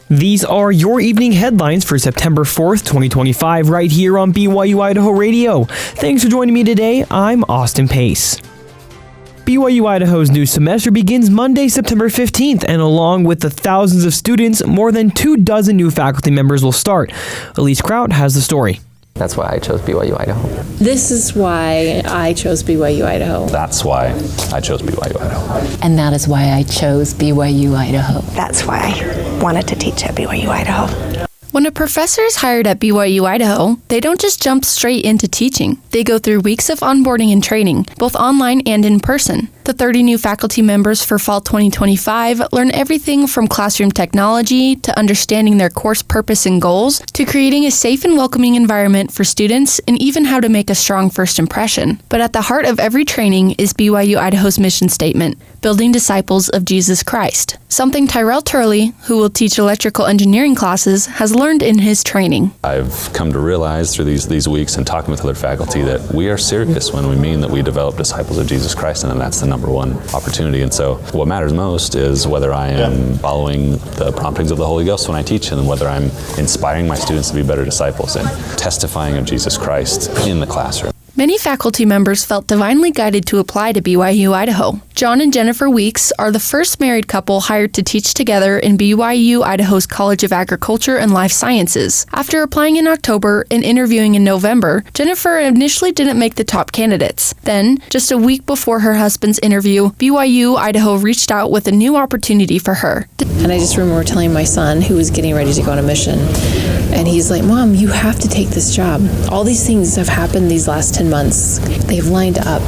These are your evening headlines for September 4th, 2025, right here on BYU-Idaho Radio. Thanks for joining me today. I'm Austin Pace. BYU-Idaho's new semester begins Monday, September 15th, and along with the thousands of students, more than 24 new faculty members will start. Elise Kraut has the story. That's why I chose BYU-Idaho. This is why I chose BYU-Idaho. That's why I chose BYU-Idaho. And that is why I chose BYU-Idaho. That's why I wanted to teach at BYU-Idaho. When a professor is hired at BYU-Idaho, they don't just jump straight into teaching. They go through weeks of onboarding and training, both online and in person. The 30 new faculty members for fall 2025 learn everything from classroom technology to understanding their course purpose and goals to creating a safe and welcoming environment for students and even how to make a strong first impression. But at the heart of every training is BYU-Idaho's mission statement, building disciples of Jesus Christ, something Tyrell Turley, who will teach electrical engineering classes, has learned in his training. I've come to realize through these weeks and talking with other faculty that we are serious when we mean that we develop disciples of Jesus Christ, and that's the number one opportunity. And so what matters most is whether I am following the promptings of the Holy Ghost when I teach, and whether I'm inspiring my students to be better disciples and testifying of Jesus Christ in the classroom. Many faculty members felt divinely guided to apply to BYU-Idaho. John and Jennifer Weeks are the first married couple hired to teach together in BYU-Idaho's College of Agriculture and Life Sciences. After applying in October and interviewing in November, Jennifer initially didn't make the top candidates. Then, just a week before her husband's interview, BYU-Idaho reached out with a new opportunity for her. And I just remember telling my son, who was getting ready to go on a mission, and he's like, "Mom, you have to take this job. All these things have happened these last 10 months. They've lined up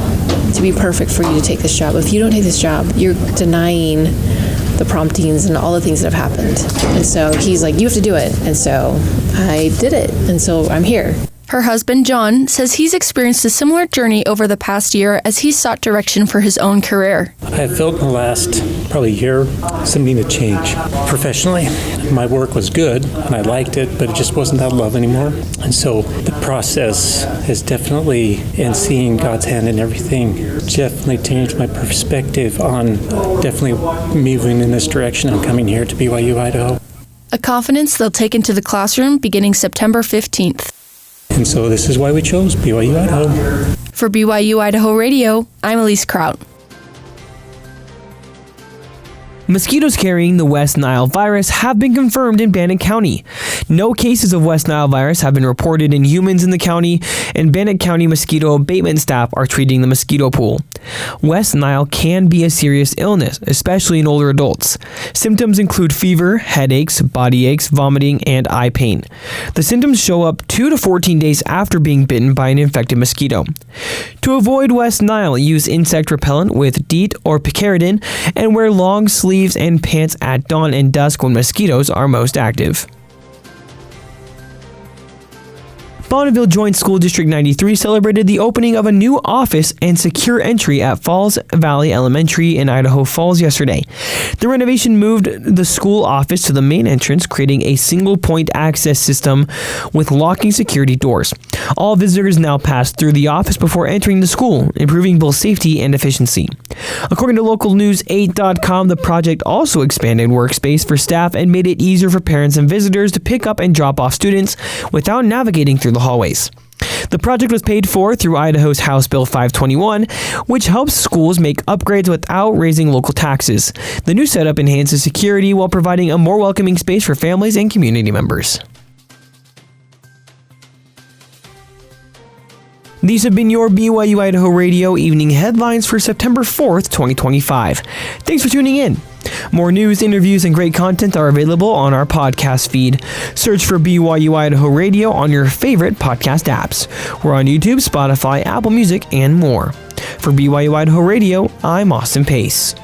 to be perfect for you to take this job. If you don't take this job, you're denying the promptings and all the things that have happened." And so he's like, "You have to do it." And so I did it. And so I'm here. Her husband, John, says he's experienced a similar journey over the past year as he sought direction for his own career. I felt in the last probably year something to change professionally. My work was good and I liked it, but it just wasn't that love anymore. And so the process has definitely, and seeing God's hand in everything, definitely changed my perspective on definitely moving in this direction. I'm coming here to BYU-Idaho. A confidence they'll take into the classroom beginning September 15th. And so this is why we chose BYU-Idaho. For BYU-Idaho Radio, I'm Elise Kraut. Mosquitoes carrying the West Nile virus have been confirmed in Bannock County. No cases of West Nile virus have been reported in humans in the county, and Bannock County mosquito abatement staff are treating the mosquito pool. West Nile can be a serious illness, especially in older adults. Symptoms include fever, headaches, body aches, vomiting, and eye pain. The symptoms show up 2 to 14 days after being bitten by an infected mosquito. To avoid West Nile, use insect repellent with DEET or picaridin and wear long sleeves and pants at dawn and dusk when mosquitoes are most active. Bonneville Joint School District 93 celebrated the opening of a new office and secure entry at Falls Valley Elementary in Idaho Falls yesterday. The renovation moved the school office to the main entrance, creating a single-point access system with locking security doors. All visitors now pass through the office before entering the school, improving both safety and efficiency. According to localnews8.com, the project also expanded workspace for staff and made it easier for parents and visitors to pick up and drop off students without navigating through the hallways. The project was paid for through Idaho's House Bill 521, which helps schools make upgrades without raising local taxes. The new setup enhances security while providing a more welcoming space for families and community members. These have been your BYU-Idaho Radio evening headlines for September 4th, 2025. Thanks for tuning in. More news, interviews, and great content are available on our podcast feed. Search for BYU-Idaho Radio on your favorite podcast apps. We're on YouTube, Spotify, Apple Music, and more. For BYU-Idaho Radio, I'm Austin Pace.